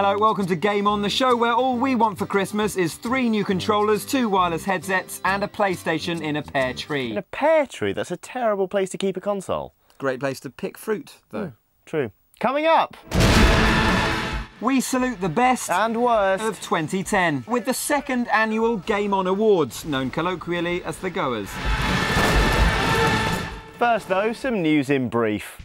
Hello, welcome to Game On, the show where all we want for Christmas is 3 new controllers, 2 wireless headsets and a PlayStation in a pear tree. In a pear tree? That's a terrible place to keep a console. Great place to pick fruit, though. True. Coming up! We salute the best and worst of 2010 with the 2nd annual Game On Awards, known colloquially as the Goers. First though, some news in brief.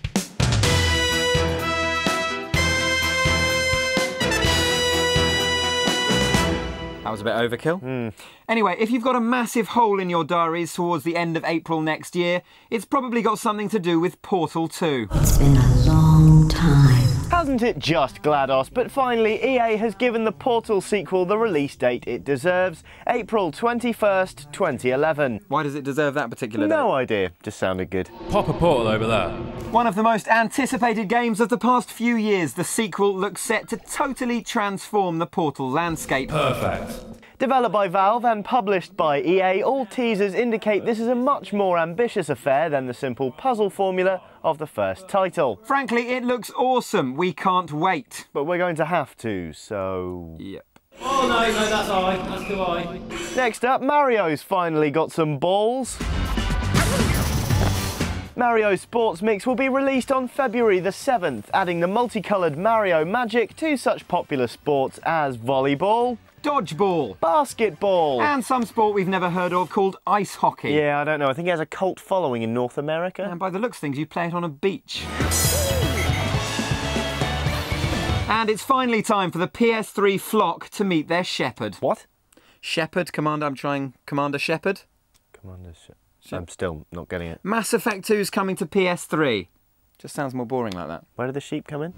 That was a bit overkill. Anyway, if you've got a massive hole in your diaries towards the end of April next year, it's probably got something to do with Portal 2. It's been a long time. Hasn't it just, GLaDOS? But finally, EA has given the Portal sequel the release date it deserves, April 21st, 2011. Why does it deserve that particular date? No idea, just sounded good. Pop a Portal over there. One of the most anticipated games of the past few years, the sequel looks set to totally transform the Portal landscape. Perfect. Developed by Valve and published by EA, all teasers indicate this is a much more ambitious affair than the simple puzzle formula of the first title. Frankly, it looks awesome. We can't wait. But we're going to have to, so... Yep. Oh no, that's I. That's too I. Next up, Mario's finally got some balls. Mario Sports Mix will be released on February the 7th, adding the multicoloured Mario magic to such popular sports as volleyball, Dodgeball, basketball, and some sport we've never heard of called ice hockey. Yeah, I don't know. I think it has a cult following in North America. And by the looks of things, you play it on a beach. And it's finally time for the PS3 flock to meet their shepherd. What? Shepherd, Commander Shepherd. I'm still not getting it. Mass Effect 2 is coming to PS3. Just sounds more boring like that. Where did the sheep come in?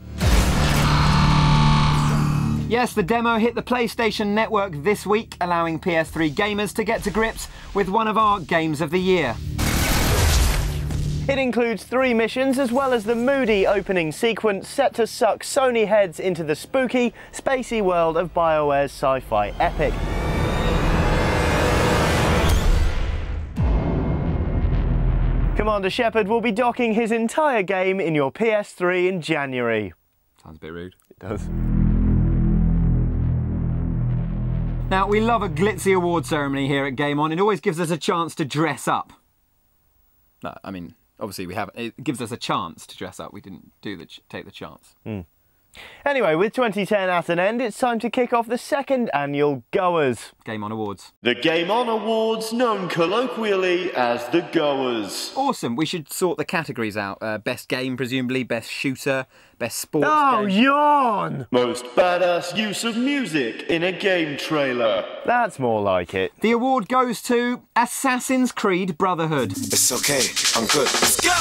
Yes, the demo hit the PlayStation Network this week, allowing PS3 gamers to get to grips with one of our games of the year. It includes 3 missions, as well as the moody opening sequence set to suck Sony heads into the spooky, spacey world of BioWare's sci-fi epic. Commander Shepard will be docking his entire game in your PS3 in January. Sounds a bit rude. It does. Now, we love a glitzy award ceremony here at Game On. It always gives us a chance to dress up. No, I mean, obviously it gives us a chance to dress up. We didn't take the chance. Anyway, with 2010 at an end, it's time to kick off the 2nd annual Goers. Game On Awards. The Game On Awards, known colloquially as the Goers. Awesome. We should sort the categories out. Best game, presumably. Best shooter. Best sports game. yawn! Most badass use of music in a game trailer. That's more like it. The award goes to Assassin's Creed Brotherhood. It's okay, I'm good. Let's go!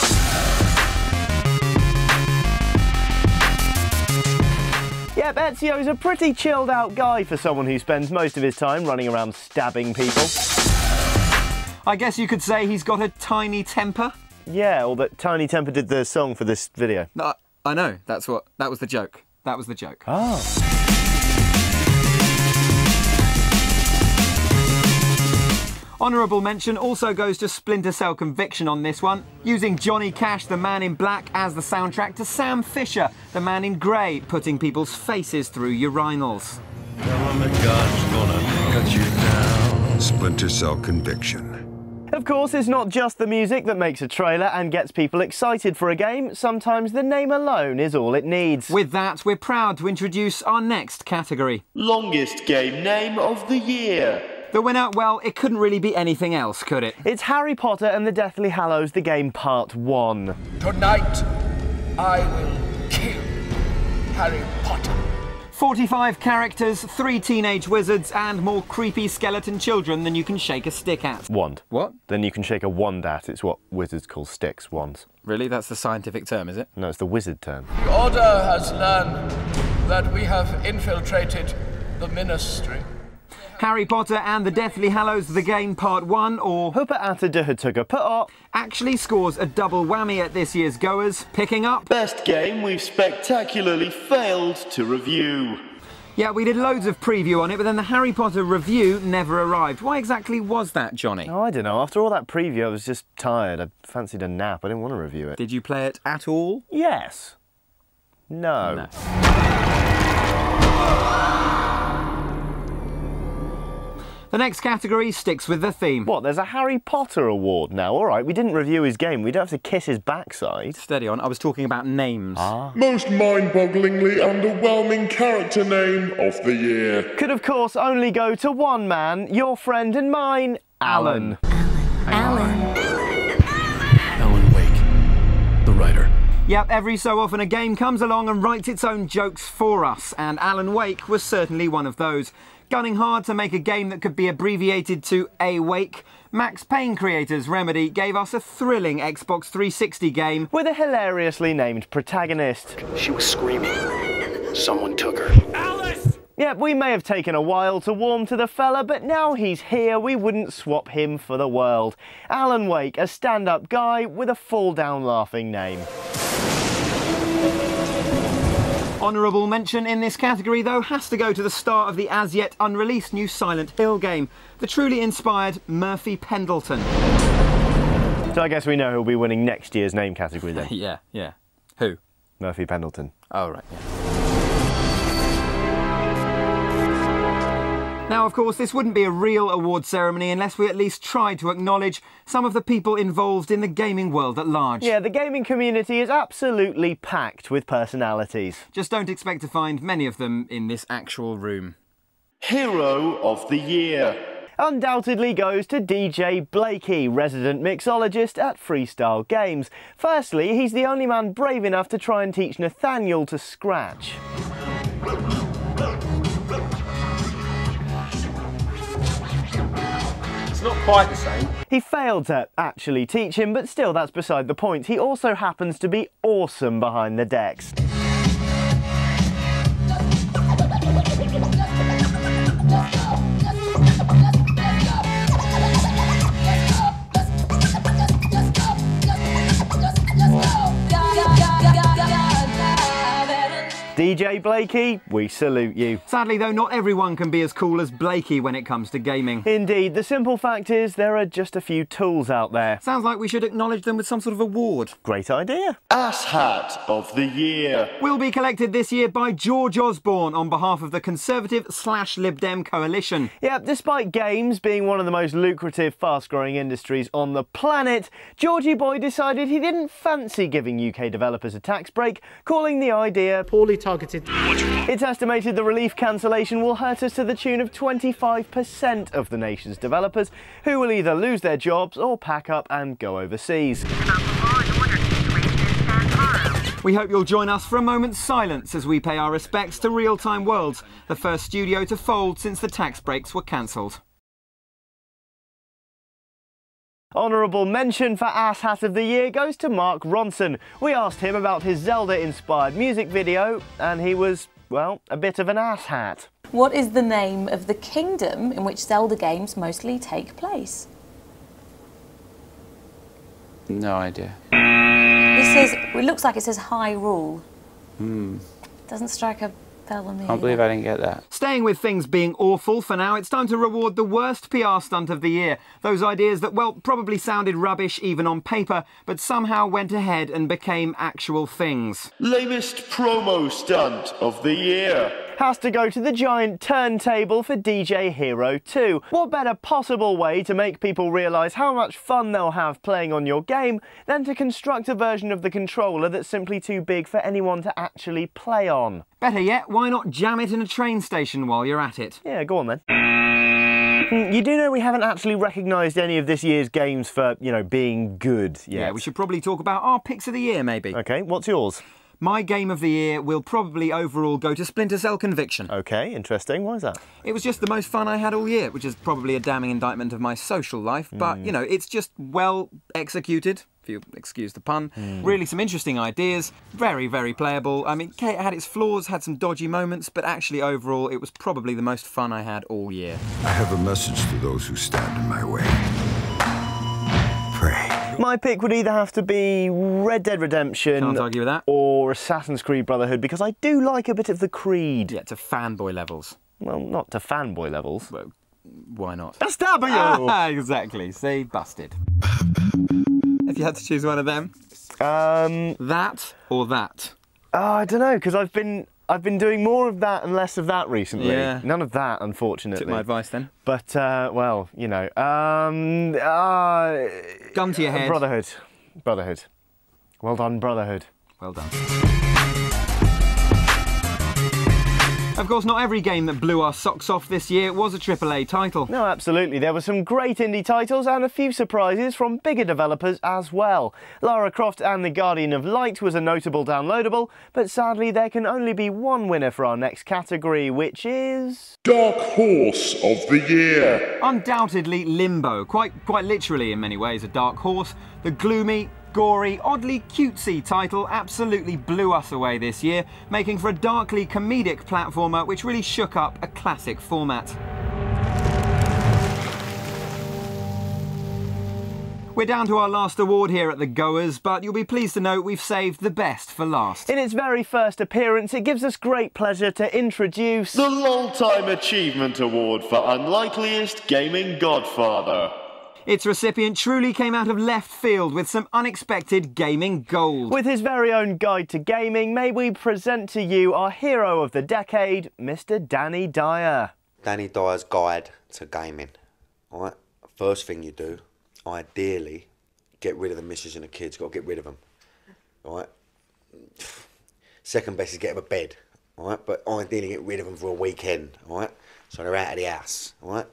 Yep, Ezio's a pretty chilled out guy for someone who spends most of his time running around stabbing people. I guess you could say he's got a tiny temper. Yeah, or that Tiny Temper did the song for this video. No, I know, that was the joke. That was the joke. Oh. Honourable mention also goes to Splinter Cell Conviction on this one, using Johnny Cash, the Man in Black, as the soundtrack, to Sam Fisher, the Man in Grey, putting people's faces through urinals. God's gonna cut you down. Splinter Cell Conviction. Of course, it's not just the music that makes a trailer and gets people excited for a game. Sometimes the name alone is all it needs. With that, we're proud to introduce our next category. Longest game name of the year. The winner, well, it couldn't really be anything else, could it? It's Harry Potter and the Deathly Hallows, the game Part 1. Tonight, I will kill Harry Potter. 45 characters, 3 teenage wizards, and more creepy skeleton children than you can shake a stick at. Wand. What? Then you can shake a wand at. It's what wizards call sticks, wands. Really? That's the scientific term, is it? No, it's the wizard term. The Order has learned that we have infiltrated the Ministry. Harry Potter and the Deathly Hallows, the game Part 1, or Hooper Ata Duhatuga Put actually scores a double whammy at this year's Goers, picking up Best Game We've Spectacularly Failed to Review. Yeah, we did loads of preview on it, but then the Harry Potter review never arrived. Why exactly was that, Johnny? Oh, I don't know. After all that preview, I was just tired. I fancied a nap. I didn't want to review it. Did you play it at all? Yes. No. The next category sticks with the theme. What, there's a Harry Potter award now? All right, we didn't review his game. We don't have to kiss his backside. Steady on, I was talking about names. Most mind-bogglingly underwhelming character name of the year. Could, of course, only go to one man, your friend and mine, Alan. Alan. Alan Wake, the writer. Yep, every so often a game comes along and writes its own jokes for us, and Alan Wake was certainly one of those. Gunning hard to make a game that could be abbreviated to A-Wake, Max Payne creators Remedy gave us a thrilling Xbox 360 game With a hilariously named protagonist. She was screaming. Someone took her. Alice! Yep, we may have taken a while to warm to the fella, but now he's here, we wouldn't swap him for the world. Alan Wake, a stand-up guy with a fall-down laughing name. Honourable mention in this category, though, has to go to the star of the as-yet unreleased new Silent Hill game, the truly inspired Murphy Pendleton. So I guess we know who'll be winning next year's name category then. Yeah. Who? Murphy Pendleton. Oh, right, yeah. Now, of course, this wouldn't be a real award ceremony unless we at least tried to acknowledge some of the people involved in the gaming world at large. Yeah, the gaming community is absolutely packed with personalities. Just don't expect to find many of them in this actual room. Hero of the year. Undoubtedly goes to DJ Blakey, resident mixologist at Freestyle Games. Firstly, he's the only man brave enough to try and teach Nathaniel to scratch. It's not quite the same. He failed to actually teach him, but still, that's beside the point. He also happens to be awesome behind the decks. DJ Blakey, we salute you. Sadly, though, not everyone can be as cool as Blakey when it comes to gaming. Indeed, the simple fact is there are just a few tools out there. Sounds like we should acknowledge them with some sort of award. Great idea. Asshat of the year. Will be collected this year by George Osborne on behalf of the Conservative/Lib Dem coalition. Yeah, despite games being one of the most lucrative, fast-growing industries on the planet, Georgie Boy decided he didn't fancy giving UK developers a tax break, calling the idea Poorly targeted. It's estimated the relief cancellation will hurt us to the tune of 25% of the nation's developers, who will either lose their jobs or pack up and go overseas. We hope you'll join us for a moment's silence as we pay our respects to Real Time Worlds, the first studio to fold since the tax breaks were cancelled. Honourable mention for Asshat of the Year goes to Mark Ronson. We asked him about his Zelda-inspired music video, and he was, well, a bit of an asshat. What is the name of the kingdom in which Zelda games mostly take place? No idea. It looks like it says Hyrule. Doesn't strike a bell on me. Can't believe I didn't get that. Staying with things being awful for now, it's time to reward the worst PR stunt of the year. Those ideas that, well, probably sounded rubbish even on paper, but somehow went ahead and became actual things. Lamest promo stunt of the year. Has to go to the giant turntable for DJ Hero 2. What better possible way to make people realise how much fun they'll have playing on your game than to construct a version of the controller that's simply too big for anyone to actually play on? Better yet, why not jam it in a train station while you're at it? Yeah, go on then. You do know we haven't actually recognised any of this year's games for, you know, being good yet. Yeah, we should probably talk about our picks of the year, maybe. OK, what's yours? My game of the year will probably overall go to Splinter Cell Conviction. OK, interesting. Why is that? It was just the most fun I had all year, which is probably a damning indictment of my social life. But, you know, it's just well executed, if you excuse the pun. Really some interesting ideas. Very, very playable. I mean, it had its flaws, had some dodgy moments, but actually overall it was probably the most fun I had all year. I have a message for those who stand in my way. Pray. My pick would either have to be Red Dead Redemption Can't argue with that. or Assassin's Creed Brotherhood, because I do like a bit of the Creed. Yeah, to fanboy levels. Well, not to fanboy levels. Well, why not? Exactly. See, busted. If you had to choose one of them, that or that? I don't know, because I've been I've been doing more of that and less of that recently. Yeah. None of that, unfortunately. Took my advice then. But, well, you know, Gun to your head. Brotherhood. Brotherhood. Well done, Brotherhood. Well done. Of course, not every game that blew our socks off this year was a AAA title. No, absolutely. There were some great indie titles and a few surprises from bigger developers as well. Lara Croft and the Guardian of Light was a notable downloadable, but sadly there can only be one winner for our next category, which is... Dark Horse of the Year. Undoubtedly Limbo, quite literally in many ways a dark horse. The gloomy, gory, oddly cutesy title absolutely blew us away this year, making for a darkly comedic platformer which really shook up a classic format. We're down to our last award here at the Goers, but you'll be pleased to know we've saved the best for last. In its very first appearance, it gives us great pleasure to introduce... the Long-Time Achievement Award for Unlikeliest Gaming Godfather. Its recipient truly came out of left field with some unexpected gaming gold. With his very own guide to gaming, may we present to you our hero of the decade, Mr. Danny Dyer. Danny Dyer's guide to gaming. All right, first thing you do, ideally, get rid of the missus and the kids. Got to get rid of them. All right. Second best is get them a bed. All right, but ideally get rid of them for a weekend. All right, so they're out of the house. All right.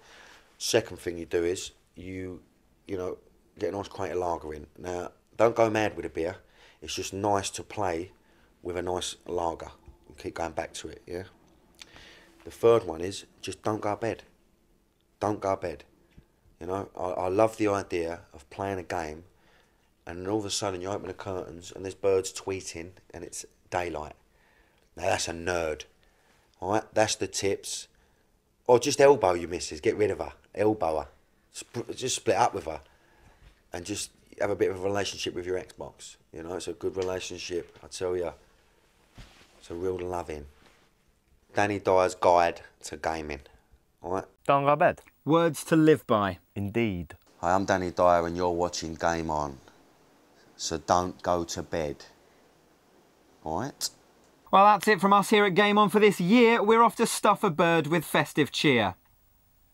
Second thing you do is you know, get a nice crate of lager in. Now, don't go mad with a beer. It's just nice to play with a nice lager and keep going back to it, yeah? The third one is just don't go to bed. Don't go to bed. You know, I love the idea of playing a game and then all of a sudden you open the curtains and there's birds tweeting and it's daylight. Now, that's a nerd. All right, that's the tips. Or just elbow your missus, get rid of her, elbow her. Just split up with her and just have a bit of a relationship with your Xbox. You know, it's a good relationship, I tell you. It's a real loving. Danny Dyer's guide to gaming. All right? Don't go to bed. Words to live by. Indeed. Hi, I'm Danny Dyer and you're watching Game On. So don't go to bed. All right? Well, that's it from us here at Game On for this year. We're off to stuff a bird with festive cheer.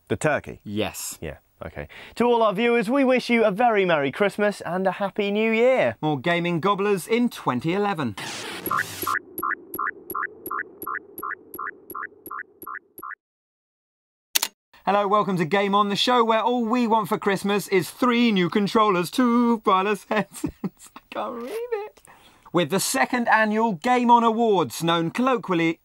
The turkey? Yes. Yeah. Okay. To all our viewers, we wish you a very Merry Christmas and a Happy New Year. More gaming gobblers in 2011. Hello, welcome to Game On, the show where all we want for Christmas is 3 new controllers, 2 wireless headsets. I can't read it. With the second annual Game On Awards, known colloquially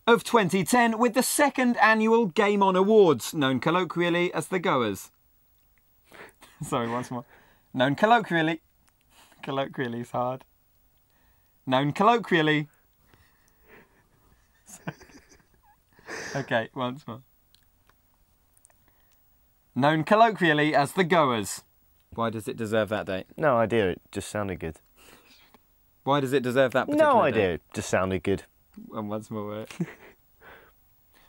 of 2010, with the second annual Game On Awards, known colloquially as the Goers. Sorry, once more. Known colloquially. Colloquially is hard. Known colloquially. Okay, once more. Known colloquially as the Goers. Why does it deserve that date? No idea, it just sounded good. Why does it deserve that particular No idea, date? it just sounded good. And once more.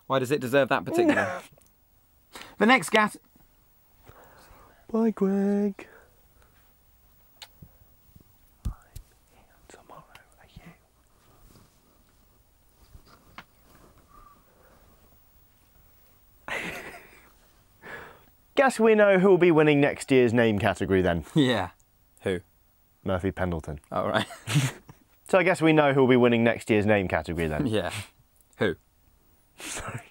Why does it deserve that particular? The next gas. Bye, Greg. I'm here tomorrow. Are you? Guess we know who'll be winning next year's name category then. Yeah. Who? Murphy Pendleton. Oh, right. So I guess we know who'll be winning next year's name category then. Yeah. Who? Sorry.